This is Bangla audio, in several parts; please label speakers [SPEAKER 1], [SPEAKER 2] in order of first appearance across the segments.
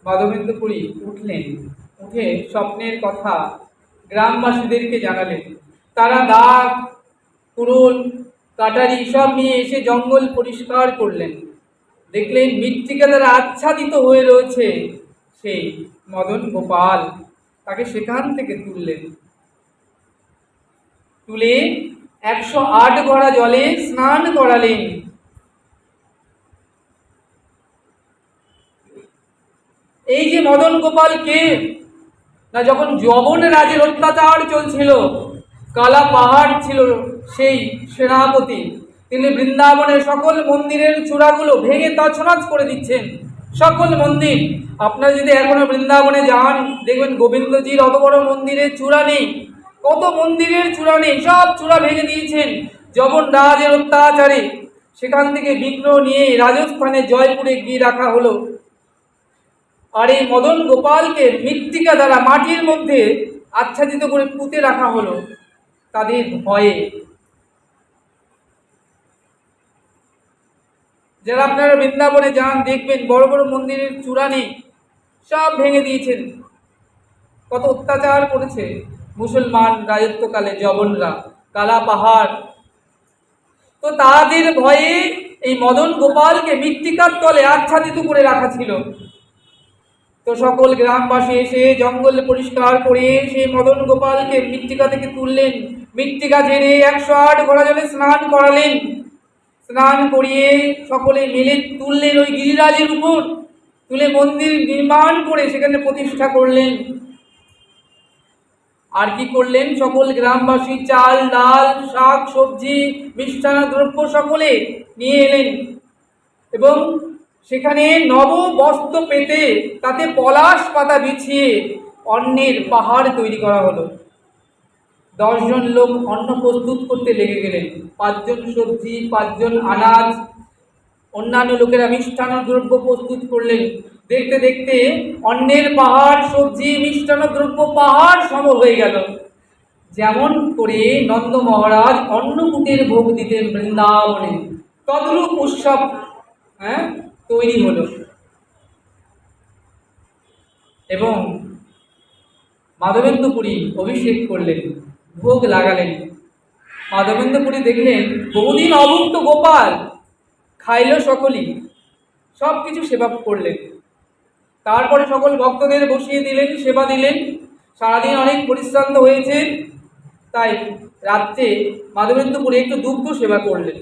[SPEAKER 1] মাধবেন্দ্র পুরী উঠলেন, উঠে স্বপ্নের কথা গ্রামবাসীদেরকে জানালেন। তারা দাগ, কুড়ুল, কাটারি সব নিয়ে এসে জঙ্গল পরিষ্কার করলেন। দেখলেন মৃত্তিকা দ্বারা আচ্ছাদিত হয়ে রয়েছে সেই মদন গোপাল। তাকে সেখান থেকে তুললেন, তুলে 108 গড়া জলে স্নান করালেন। এই যে মদন গোপাল কে না, যখন যবন রাজের অত্যাচার চলছিল, কালা পাহাড় ছিল সেই সেনাপতি, তিনি বৃন্দাবনের সকল মন্দিরের চূড়াগুলো ভেঙে তছনছ করে দিচ্ছেন। সকল মন্দির, আপনারা যদি এখনো বৃন্দাবনে যান দেখবেন গোবিন্দজির অত বড় মন্দিরের চূড়া নেই, কত মন্দিরের চূড়া নেই, সব চূড়া ভেঙে দিয়েছেন যবন রাজের অত্যাচারে। সেখান থেকে বিগ্রহ নিয়ে রাজস্থানে জয়পুরে গিয়ে রাখা হলো। আর এই মদন গোপালকে মৃত্তিকা দ্বারা মাটির মধ্যে আচ্ছাদিত করে পুঁতে রাখা হলো তাদের ভয়ে। যারা আপনারা বৃন্দাবনে যান দেখবেন বড় বড় মন্দিরের চূড়া নেই, সব ভেঙে দিয়েছেন। কত অত্যাচার করেছে মুসলমান রাজত্বকালে যবনরা, কালা পাহাড়। তো তাদের ভয়ে এই মদন গোপালকে মৃত্তিকার তলে আচ্ছাদিত করে রাখা ছিল। তো সকল গ্রামবাসী এসে জঙ্গল পরিষ্কার করে সেই মদন গোপালকে মৃত্তিকা থেকে তুললেন। মৃত্তিকা ঝেড়ে 108 ঘোড়া জলে স্নান করালেন। স্নান করিয়ে সকলে মিলে তুললেন ওই গিরিরাজের উপর, তুলে মন্দির নির্মাণ করে সেখানে প্রতিষ্ঠা করলেন। আর কি করলেন, সকল গ্রামবাসী চাল, ডাল, শাক, সবজি, মিষ্টান্ন দ্রব্য সকলে নিয়ে এলেন এবং সেখানে নব বস্ত্র পেতে তাতে পলাশ পাতা বিছিয়ে অন্নের পাহাড় তৈরি করা হলো। 10 জন লোক অন্ন প্রস্তুত করতে লেগে গেলেন। 5 জন সবজি, 5 জন আনাজ, অন্যান্য লোকেরা মিষ্টান্ন দ্রব্য প্রস্তুত করলেন। দেখতে দেখতে অন্নের পাহাড়, সবজি, মিষ্টান্ন দ্রব্য পাহাড় সম হয়ে গেল। যেমন করে নন্দ মহারাজ অন্নকূটের ভোগ দিতেন বৃন্দাবনে, তদ্রূপ উৎসব তৈরি হলো। এবং মাধবেন্দ্র পুরী অভিষেক করলেন, ভোগ লাগালেন। মাধবেন্দ্র পুরী দেখলেন বহুদিন অভুক্ত গোপাল খাইল সকলেই, সব কিছু সেবা করলেন। তারপরে সকল ভক্তদের বসিয়ে দিলেন, সেবা দিলেন। সারাদিন অনেক পরিশ্রান্ত হয়েছে, তাই রাত্রে মাধবেন্দ্র পুরী একটু দুগ্ধ সেবা করলেন।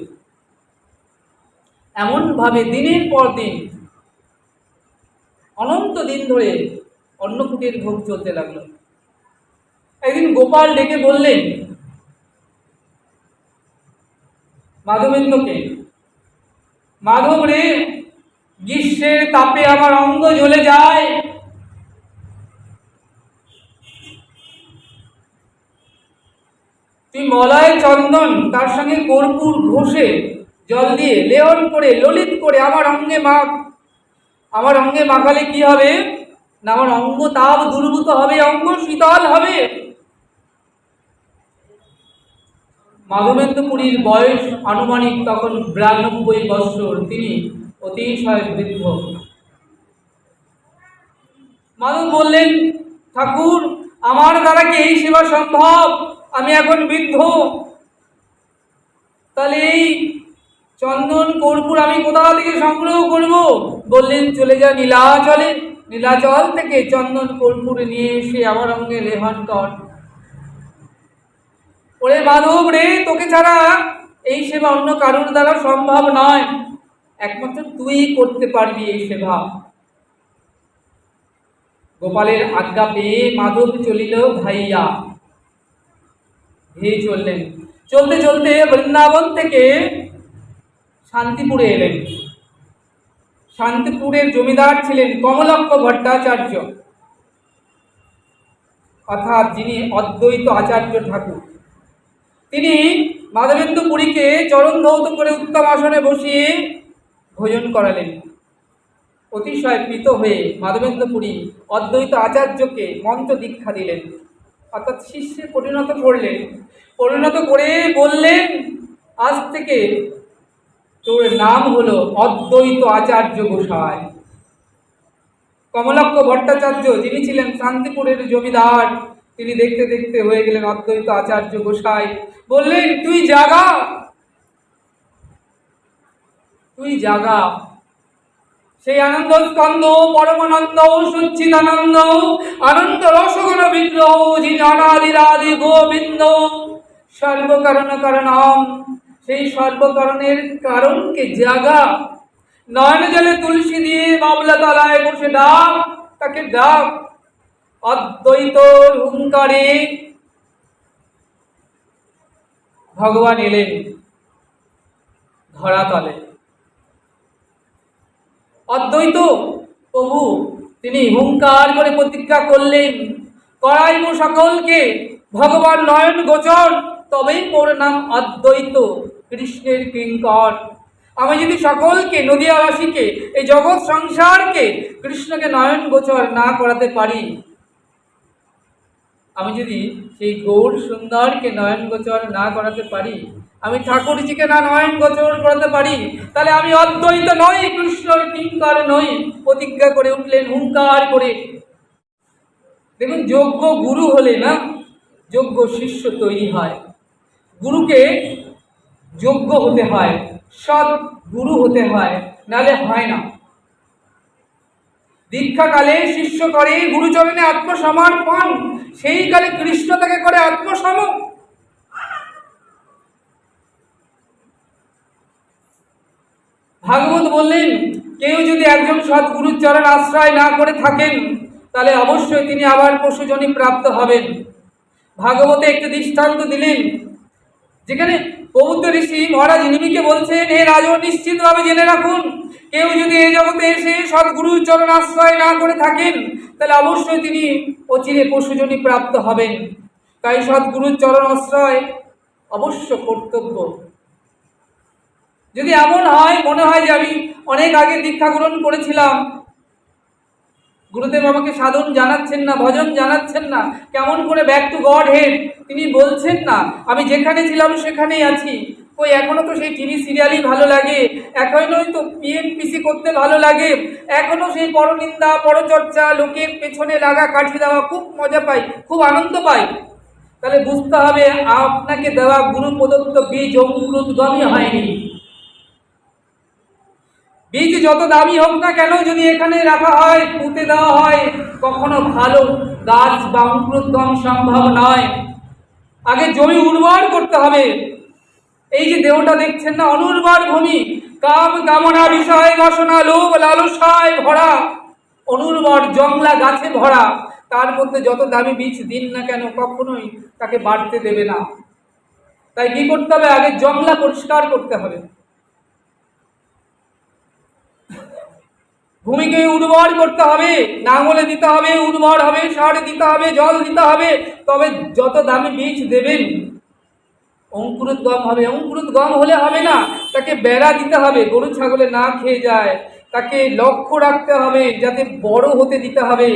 [SPEAKER 1] এমনভাবে দিনের পর দিন, অনন্ত দিন ধরে অন্নকূটের ভোগ চলতে লাগলো। একদিন গোপাল ডেকে বললেন মাধবেন্দ্রকে, মাধব রে, গ্রীষ্মের তাপে আমার অঙ্গ জ্বলে যায়, তুই মলয় চন্দন তার সঙ্গে কর্পূর ঘষে জল দিয়ে লেহন করে ললিত করে আমার অঙ্গে মাখ। আমার অঙ্গে মাখালে কি হবে না, আমার অঙ্গ তাপ দুর্ভূত হবে, অঙ্গ শীতল হবে। মাধবেন্দ্র পুরীর বয়স আনুমানিক তখন 92 বৎসর, তিনি অতিশয় বৃদ্ধ। মাধব বললেন, ঠাকুর, আমার দ্বারা কি এই সেবা সম্ভব? আমি এখন বৃদ্ধ, তাহলে এই চন্দন কর্পূর আমি কোথা থেকে সংগ্রহ করব? বললেন, চলে যা নীলাচলে, নীলাচল থেকে চন্দন কর্পূর নিয়ে এসে আমার অঙ্গে লেহন কর। ওরে মাধব রে, তোকে ছাড়া এই সেবা অন্য কারোর দ্বারা সম্ভব নয়, একমাত্র তুই করতে পারবি এই সেবা। গোপালের আজ্ঞা পেয়ে মাধব চলিল ভাইয়া, ধেয়ে চললেন। চলতে চলতে বৃন্দাবন থেকে শান্তিপুরে এলেন। শান্তিপুরের জমিদার ছিলেন কমলক্ষ ভট্টাচার্য, অর্থাৎ যিনি অদ্বৈত আচার্য ঠাকুর। তিনি মাধবেন্দ্র পুরীকে চরণ ধৌত করে উত্তম আসনে বসিয়ে ভোজন করালেন। অতিশয় প্রীত হয়ে মাধবেন্দ্র পুরী অদ্বৈত আচার্যকে মন্ত্র দীক্ষা দিলেন, অর্থাৎ শিষ্যে পরিণত করলেন। পরিণত করে বললেন, আজ থেকে তোর নাম হলো অদ্বৈত আচার্য গোসাই। কমলাক্ষ ভট্টাচার্য, যিনি ছিলেন শান্তিপুরের জমিদার, তিনি দেখতে দেখতে হয়ে গেলেন অদ্বৈত আচার্য গোসাই। বললেন, তুই জাগা, তুই জাগা। সেই আনন্দ স্কন্দ পরমানন্দ সচ্চিদানন্দ আনন্দ রসগুণ বিগ্রহ, যিনি অনাদিরাদি গোবিন্দ সর্বকারণ কারণম, সেই সর্বকারণের কারণকে জাগা। নয়ন জলে তুলসী দিয়ে বাবলা তলায় বসে ডাক, তাকে ডাক। অদ্বৈত হুঙ্কারে ভগবান এলেন ধরাতলে। অদ্বৈত প্রভু তিনি হুঙ্কার করে প্রতিজ্ঞা করলেন, করাইব সকলকে ভগবান নয়ন গোচর, তবেই মোর নাম অদ্বৈত কৃষ্ণের কিঙ্কর। আমি যদি সকলকে, নদিয়াবাসীকে, এই জগৎ সংসারকে কৃষ্ণকে নয়ন গোচর না করাতে পারি, আমি যদি সেই গৌর সুন্দরকে নয়ন গোচর না করাতে পারি, আমি ঠাকুরজিকে না নয়ন গোচর করাতে পারি, তাহলে আমি অদ্বৈত নই, কৃষ্ণর কিঙ্কর নই। প্রতিজ্ঞা করে উঠলেন হুঙ্কার করে। দেখুন, যোগ্য গুরু হলে না যোগ্য শিষ্য তৈরি হয়। গুরুকে যোগ্য হতে হয়, সৎ গুরু হতে হয়, নালে হয় না। দীক্ষাকালে শিষ্য করে গুরুচরণে আত্মসমর্পণ, সেই কালে কৃষ্ণ তাকে করে আত্মসম। ভাগবত বললেন, কেউ যদি একজন সৎগুরুর চরণ আশ্রয় না করে থাকেন, তাহলে অবশ্যই তিনি আবার পশুজনী প্রাপ্ত হবেন। ভাগবতে একটি দৃষ্টান্ত দিলেন, যেখানে পৌত্র ঋষি মহারাজ নিমিকে বলছেন, হে রাজন, নিশ্চিতভাবে জেনে রাখুন, কেউ যদি এই জগতে এসে সৎগুরুর চরণ আশ্রয় না করে থাকেন, তাহলে অবশ্যই তিনি অচিরে পশুজনী প্রাপ্ত হবেন। তাই সৎগুরুর চরণ আশ্রয় অবশ্য কর্তব্য। যদি এমন হয়, মনে হয় যে আমি অনেক আগে দীক্ষা গ্রহণ করেছিলাম, গুরুদেব আমাকে সাধন জানাচ্ছেন না, ভজন জানাচ্ছেন না, কেমন করে ব্যাক টু গড হেড তিনি বলছেন না, আমি যেখানে ছিলাম সেখানেই আছি, ওই এখনো তো সেই টিভি সিরিয়ালই ভালো লাগে, এখনোই তো পিএনপিসি করতে ভালো লাগে, এখনো সেই পরনিন্দা পরচর্চা, লোকের পেছনে লাগা কাঠি দেওয়া খুব মজা পাই, খুব আনন্দ পাই, তাহলে বুঝতে হবে আপনাকে দেওয়া গুরু প্রদত্ত বীজ অঙ্কুরোদ্গমই হয়নি। বীজ যত দামি হোক না কেন, যদি এখানে রাখা হয়, পুঁতে দেওয়া হয়, কখনো ভালো গাছ বা অঙ্কুরোদ্গম সম্ভব নয়। আগে জমি উর্বর করতে হবে। এই যে দেহটা দেখছেন না, অনুর্বর ভূমি, কাম কামনা বিষয় বাসনা লোভ লালসায় ভরা, অনুর্বর জংলা গাছে ভরা, তার মধ্যে যত দামি বীজ দিন না কেন কখনোই তাকে বাড়তে দেবে না। তাই কি করতে হবে? আগে জংলা পরিষ্কার করতে হবে, ভূমিকে উর্বর করতে হবে, নাঙলে দিতে হবে, উর্বর হবে, সার দিতে হবে, জল দিতে হবে, তবে যত দামি বীজ দেবেন অঙ্কুরোদ্গম হবে। অঙ্কুরোদ্গম হলে হবে না, তাকে বেড়া দিতে হবে, গরু ছাগলে না খেয়ে যায়, তাকে লক্ষ্য রাখতে হবে, যাতে বড় হতে দিতে হবে,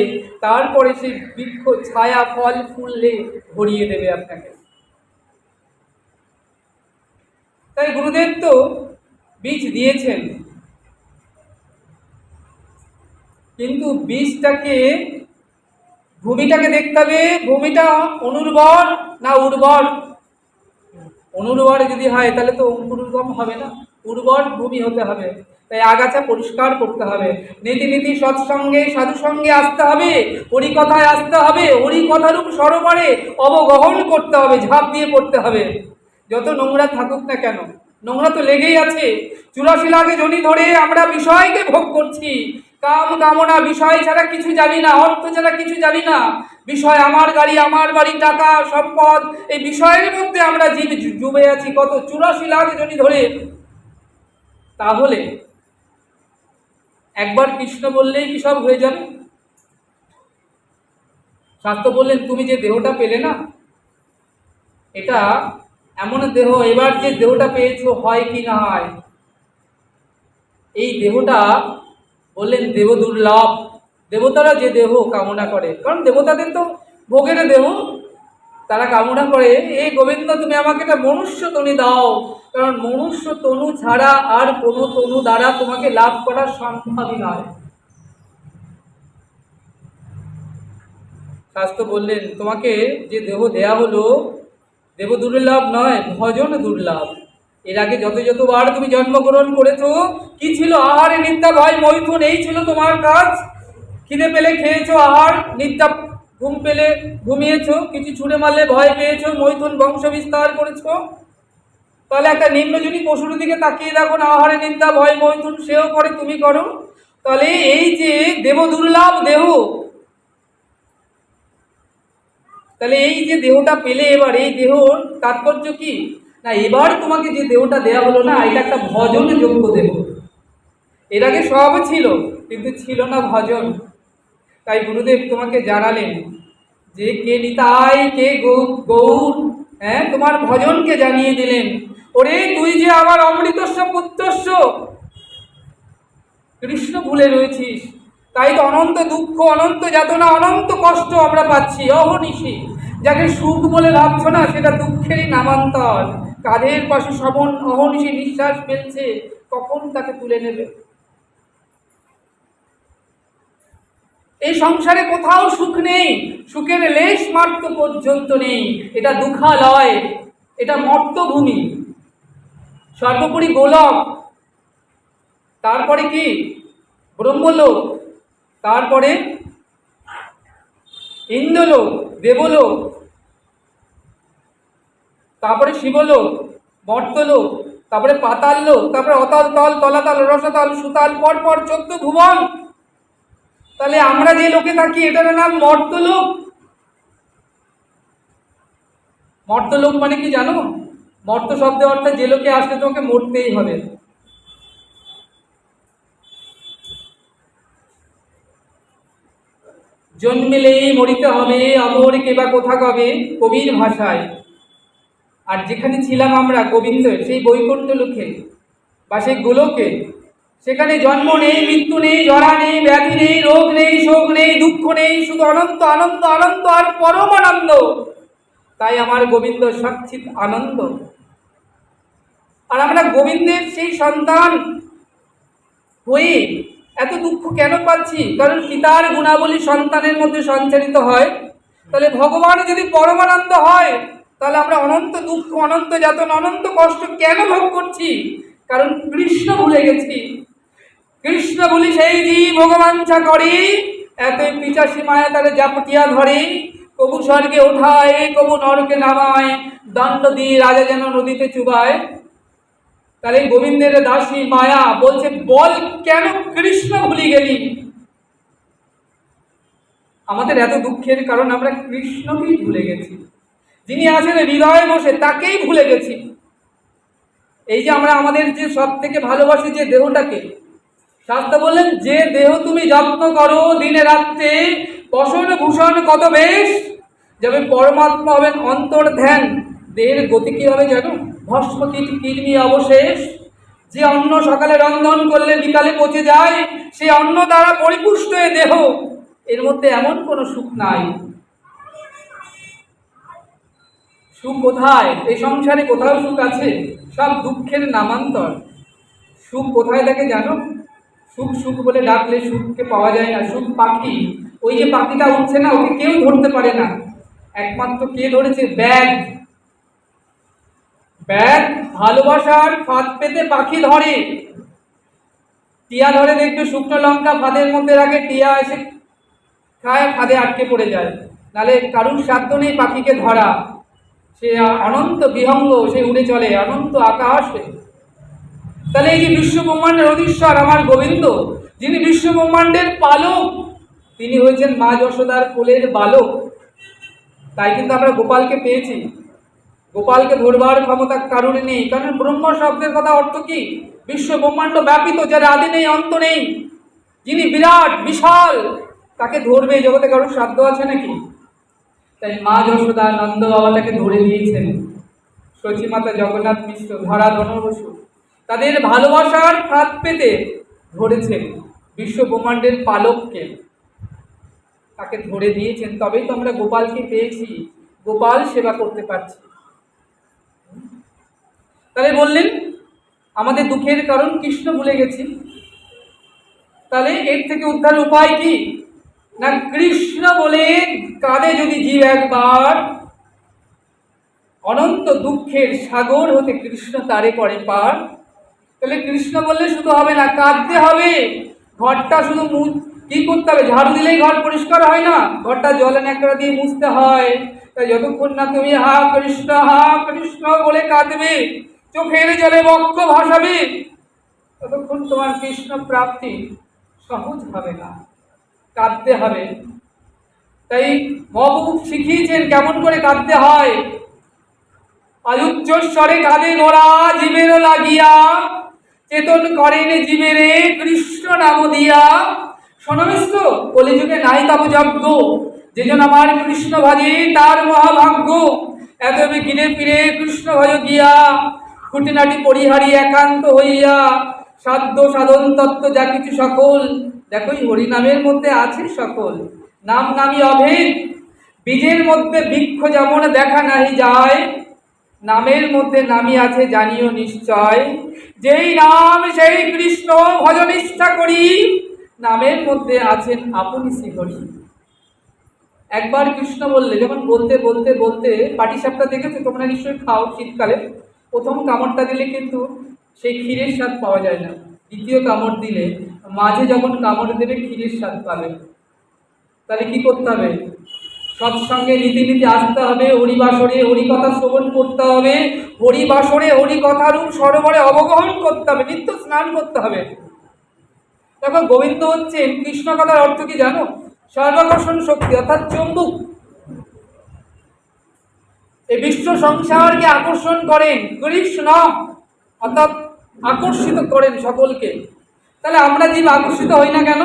[SPEAKER 1] তারপরে সেই বৃক্ষ ছায়া ফল ফুললে ভরিয়ে দেবে আপনাকে। তাই গুরুদেব তো বীজ দিয়েছেন, কিন্তু বীজটাকে, ভূমিটাকে দেখতে হবে, ভূমিটা অনুর্বর না উর্বর। অনুর্বর যদি হয় তাহলে তো অঙ্কুরোদ্গম হবে না, উর্বর ভূমি হতে হবে। তাই আগাছা পরিষ্কার করতে হবে, নীতি নীতি সৎসঙ্গে সাধু সঙ্গে আসতে হবে, হরিকথায় আসতে হবে, হরিকথারূপ সরোবরে অবগহন করতে হবে, ঝাঁপ দিয়ে পড়তে হবে। যত নোংরা থাকুক না কেন, নোংরা তো লেগেই আছে। 84 লাখ জনি ধরে আমরা বিষয়কে ভোগ করছি, কাম কামনা, বিষয় ছাড়া কিছু জানি না, অর্থ ছাড়া কিছু জানি না। বিষয় আমার গাড়ি, আমার বাড়ি, টাকা, সম্পদ, এই বিষয়ের মধ্যে আমরা ডুবে আছি কত 84 লাখ জনি ধরে। তাহলে একবার কৃষ্ণ বললেই কি সব হয়ে যাবে? শাস্ত্র বললেন, তুমি যে দেহটা পেলে না, এটা এমন দেহ, এবার যে দেহটা পেয়েছো হয় কি না হয়, এই দেহটা বললেন দেব দুর্লভ। দেবতারা যে দেহ কামনা করে, কারণ দেবতাদের তো ভোগের দেহ, তারা কামনা করে, এই গোবিন্দ তুমি আমাকে একটা মনুষ্য তনু দাও, কারণ মনুষ্য তনু ছাড়া আর কোনো তনু দ্বারা তোমাকে লাভ করা সম্ভবই নয়। শাস্ত্র বললেন তোমাকে যে দেহ দেয়া হলো, দেব দুর্লভ নয়, ভজন দুর্লভ। এর আগে যত যতবার তুমি জন্মগ্রহণ করেছো, কি ছিল? আহারে নিদ্রা ভয় মৈথুন, এই ছিল তোমার কাজ। খিদে পেলে খেয়েছো, আহার, নিদ্রা ঘুম পেলে ঘুমিয়েছো, কিছু ছুঁড়ে মারলে ভয় পেয়েছো, মৈথুন বংশ বিস্তার করেছো। তাহলে একটা নিম্নজনী পশুর দিকে তাকিয়ে দেখো না, আহারে নিন্দা ভয় মৈথুন সেও করে, তুমি করো। তাহলে এই যে দেব দুর্লভ দেহ, তাহলে এই যে দেহটা পেলে, এবার এই দেহর তাৎপর্য কি? না, এবার তোমাকে যে দেহটা দেয়া হলো না, এটা একটা ভজন যোগ্য দেহ। এর আগে সব ছিল, কিন্তু ছিল না ভজন। তাই গুরুদেব তোমাকে জানালেন যে কে নিতাই, কে গৌর, হ্যাঁ, তোমার ভজনকে জানিয়ে দিলেন। ওরে তুই যে আমার অমৃতস্ব পুত্রস্ব, কৃষ্ণ ভুলে রয়েছিস, তাই তো অনন্ত দুঃখ, অনন্ত যাতনা, অনন্ত কষ্ট আমরা পাচ্ছি অহনিশি। যাকে সুখ বলে ভাবছো না, সেটা দুঃখেরই নামান্তর। কাঁধের পাশে শ্রবণ অহনিশি নিঃশ্বাস ফেলছে, কখন তাকে তুলে নেবে? এই সংসারে কোথাও সুখ নেই, সুখের লেশ মাত্র পর্যন্ত নেই। এটা দুঃখালয়, এটা মর্তভূমি। সর্বোপরি গোলক, তারপরে কি ব্রহ্মলোক, তারপরে ইন্দ্রলোক, দেবলোক, তারপরে শিবলোক, মর্তলোক, তারপরে পাতাল লোক, তারপরে অতল তল, তলাতল, রসতল, সুতাল, পরপর 14 ভুবন। তাহলে আমরা যে লোকে থাকি, এটার নাম মর্তলোক। মর্তলোক মানে কি জানো? মর্ত শব্দের অর্থে যে লোকে আসলে তোমাকে মরতেই হবে। জন্মেলেই মরিতে হবে, অমর কেবা কোথা কবে, কবির ভাষায়। আর যেখানে ছিলাম আমরা গোবিন্দ, সেই বৈকুণ্ঠ লোকে বা সেই গোলকে, সেখানে জন্ম নেই, মৃত্যু নেই, জরা নেই, ব্যাধি নেই, রোগ নেই, শোক নেই, দুঃখ নেই, শুধু অনন্ত আনন্দ, আনন্দ আর পরম আনন্দ। তাই আমার গোবিন্দ সচ্চিৎ আনন্দ। আর আমরা গোবিন্দের সেই সন্তান হয়ে এত দুঃখ কেন পাচ্ছি? কারণ পিতার গুণাবলী সন্তানের মধ্যে সঞ্চারিত হয়। তাহলে ভগবান যদি পরমানন্দ হয়, তাহলে আমরা অনন্ত দুঃখ, অনন্ত যাতনা, অনন্ত কষ্ট কেন ভোগ করছি? কারণ কৃষ্ণ ভুলে গেছি। কৃষ্ণ বলি সেই জীব ভগবাঞ্ছা করে, এতই পিচাসী মায়া তারে জাপটিয়া ধরে। কবু স্বর্গে ওঠায়, কবু নরকে নামায়, দণ্ড দিয়ে রাজা যেন নদীতে চুবায়। তাহলে গোবিন্দের দাসী মায়া বলছে, বল কেন কৃষ্ণ ভুলে গেলি? আমাদের এত দুঃখের কারণ আমরা কৃষ্ণকেই ভুলে গেছি। যিনি আছেন হৃদয়ে বসে, তাকেই ভুলে গেছি। এই যে আমরা আমাদের যে সব থেকে ভালোবাসি যে দেহটাকে, শাস্ত্র বললেন যে দেহ তুমি যত্ন করো দিনে রাত্রে, বসন ভূষণ কত বেশ, যাবে পরমাত্মা হবেন অন্তর ধ্যান। দেহের গতি কি হবে জানো? ভস্ম কীট কীর্মি অবশেষ। যে অন্ন সকালে রন্ধন করলে বিকালে পচে যায়, সে অন্ন দ্বারা পরিপুষ্ট এ দেহ। এর মধ্যে এমন কোনো সুখ নাই। সুখ কোথায়? এই সংসারে কোথাও সুখ আছে? সব দুঃখের নামান্তর। সুখ কোথায় থাকে জানো? সুখ সুখ বলে ডাকলে সুখকে পাওয়া যায় না। সুখ পাখি, ওই যে পাখিটা উঠছে না, ওকে কেউ ধরতে পারে না। একমাত্র কে ধরেছে? ব্যাগ। ব্যাগ ভালোবাসার ফাঁদ পেতে পাখি ধরে। টিয়া ধরে দেখবে, শুকনো লঙ্কা ফাঁদের মধ্যে রাখে, টিয়া এসে খায়, ফাঁদে আটকে পড়ে যায়। নালে কারুর সাধ্য নেই পাখিকে ধরা। সে অনন্ত বিহঙ্গ, সে উড়ে চলে অনন্ত আকাশে। তাহলে এই যে বিশ্ব ব্রহ্মাণ্ডের অধীশ্বর আমার গোবিন্দ, যিনি বিশ্ব ব্রহ্মাণ্ডের পালক, তিনি হয়েছেন মা যশোদার কোলের বালক। তাই কিন্তু আমরা গোপালকে পেয়েছি। গোপালকে ধরবার ক্ষমতা কারুর নেই, কারণ ব্রহ্ম শব্দের কথা অর্থ কি? বিশ্ব ব্রহ্মাণ্ড ব্যাপিত, যার আদি নেই অন্ত নেই, যিনি বিরাট বিশাল, তাকে ধরবে এই জগতে কারোর সাধ্য আছে নাকি? তাই মা যশোদা নন্দ বাবা তাকে ধরে দিয়েছেন। সচিমাতা জগন্নাথ মিশ্র, ধরা ধন বসু, তাদের ভালোবাসার ফাঁদ পেতে ধরেছেন বিশ্ব ব্রহ্মাণ্ডের পালককে, তাকে ধরে দিয়েছেন। তবেই তো আমরা গোপালকে পেয়েছি, গোপাল সেবা করতে পারছি। তাহলে বললেন আমাদের দুঃখের কারণ কৃষ্ণ ভুলে গেছি। তাহলে এর থেকে উদ্ধার উপায় কি? না কৃষ্ণ বলে কাঁদে যদি জীব একবার, অনন্ত দুঃখের সাগর হতে কৃষ্ণ তারে করে পার। তাহলে কৃষ্ণ বললে শুধু হবে না, কাঁদতে হবে। ঘরটা শুধু কি করতে হবে? ঝাড়ু দিলেই ঘর পরিষ্কার হয় না, ঘরটা জলে ন্যাকড়া দিয়ে মুছতে হয়। তাই যতক্ষণ না তুমি হা কৃষ্ণ বলে কাঁদবে, চোখের জলে বক্ষ ভাসাবে, ততক্ষণ তোমার কৃষ্ণ প্রাপ্তি সহজ হবে না। কাঁদতে হবে। তাই মহাপ্রভু শিখিয়েছেন কেমন করে কাঁদতে হয়। আলুচ্চস্বরে কাঁদে গোরা জীবের লাগিয়া, চেতন করেন জীবেরে কৃষ্ণ নাম দিয়া। শোনাবেশ তো, কলিযুগে নাই তাপ যজ্ঞ, যেজন আমার কৃষ্ণ ভাজে তার মহাভাগ্য। এত গিরে ফিরে কৃষ্ণ ভজ গিয়া, খুঁটিনাটি পরিহারি একান্ত হইয়া, সাধ্য সাধন তত্ত্ব যা কিছু সকল, দেখো হরিনামের মধ্যে আছে সকল। নাম নামি অভেদ, বীজের মধ্যে বৃক্ষ যেমন দেখা নাহি যায়, নামের মধ্যে নামি আছে জানিও নিশ্চয়। যেই নাম সেই কৃষ্ণ ভজন ইচ্ছা করি, নামের মধ্যে আছেন আপনি শ্রীহরি। একবার কৃষ্ণ বললে, যখন বলতে বলতে বলতে, পাটিসাপটা দেখেছো তোমরা নিশ্চয়ই খাও শীতকালে, প্রথম কামড়টা দিলে কিন্তু সেই ক্ষীরের স্বাদ পাওয়া যায় না, দ্বিতীয় কামড় দিলে, মাঝে যখন কামড় দেবে ক্ষীরের স্বাদ পাবে। তাহলে কি করতে হবে? সৎসঙ্গে নীতি নীতি আসতে হবে, হরিবাসরে হরিকথা শ্রবণ করতে হবে, হরিবাসরে হরিকথারূপ সরোবরে অবগাহন করতে হবে, নিত্য স্নান করতে হবে। দেখো গোবিন্দ হচ্ছেন, কৃষ্ণ কথার অর্থ কি জানো? সর্বাকর্ষণ শক্তি, অর্থাৎ চুম্বক। এই বিশ্ব সংসারকে আকর্ষণ করেন কৃষ্ণ, অর্থাৎ আকর্ষিত করেন সকলকে। তাহলে আমরা জীব আকর্ষিত হই না কেন?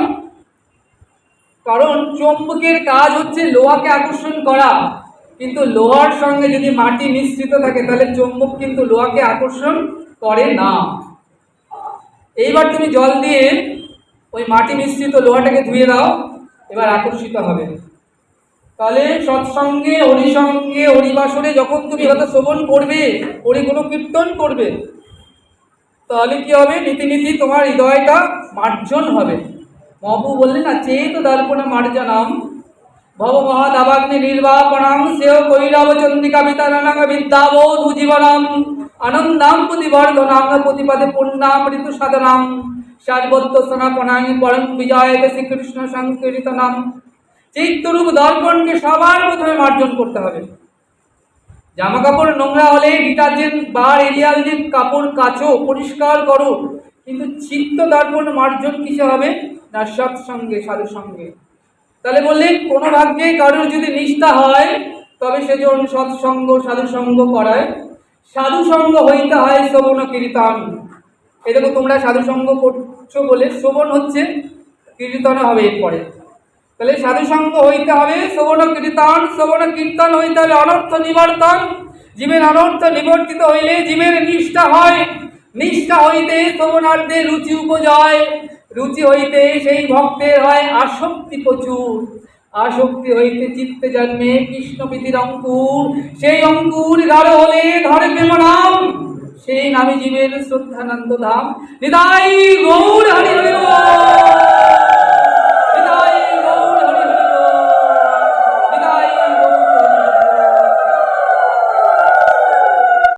[SPEAKER 1] কারণ চুম্বকের কাজ হচ্ছে লোহাকে আকর্ষণ করা, কিন্তু লোহার সঙ্গে যদি মাটি মিশ্রিত থাকে তাহলে চুম্বক কিন্তু লোহাকে আকর্ষণ করে না। এইবার তুমি জল দিয়ে ওই মাটি মিশ্রিত লোহাটাকে ধুয়ে দাও, এবার আকর্ষিত হবে। তাহলে সৎসঙ্গে হরিসঙ্গে হরিবাসরে যখন তুমি হয়তো শ্রবণ করবে, হরি কোনো কীর্তন করবে, তাহলে কি হবে? নীতি তোমার হৃদয়টা মার্জন হবে। মহাপ্রভু বললেন না, চেত দর্পণ মার্জনাম ভব মহাদাবাগ্নি নির্বাপণাং সেও কৈরব চন্দ্রিকা বিতারণাং বিদ্যাবোধ জীবনম আনন্দাম প্রতিবর্ধনাং প্রতিপদে পুণ্যামৃত সাধনাং সার্বত্র সনাপনাং পরম বিজয়ত শ্রীকৃষ্ণ সংকীর্তনাম। চিত্তরূপ দর্পণকে সবার প্রথমে মার্জন করতে হবে। জামা কাপড় নোংরা হলে ডিটারজেন্ট বা এরিয়াল দিয়ে কাপড় কাচো, পরিষ্কার করো, কিন্তু চিত্ত দর্পণ মার্জন কিসে হবে? না সৎসঙ্গে, সাধু সঙ্গে। তাহলে বললেন কোনো ভাগ্যে কারোর যদি নিষ্ঠা হয় তবে সেজন্য সৎসঙ্গ সাধু সঙ্গ করায়। সাধু সঙ্গ হইতে হয় শ্রবণ কীর্তন। এই দেখো তোমরা সাধু সঙ্গ করছো বলে শ্রবণ হচ্ছে, কীর্তন হবে এরপরে। তাহলে সাধু সঙ্গ হইতে হবে, শ্রবণ কীর্তন হইতে হবে অনর্থ নিবর্তন। জীবের অনর্থ নিবর্তিত হইলে জীবের নিষ্ঠা হয়, নিষ্ঠা হইতে শ্রবণার্থে রুচি উপজয়, রুচি হইতে সেই ভক্তের হয় আসক্তি প্রচুর, আসক্তি হইতে চিত্তে জন্মে কৃষ্ণ প্রীতির অঙ্কুর, সেই অঙ্কুর গাঢ় হলে ধরে প্রেম নাম, সেই নামে জীবের শ্রদ্ধানন্দ ধাম। হৃদয় গৌর হরি হরি।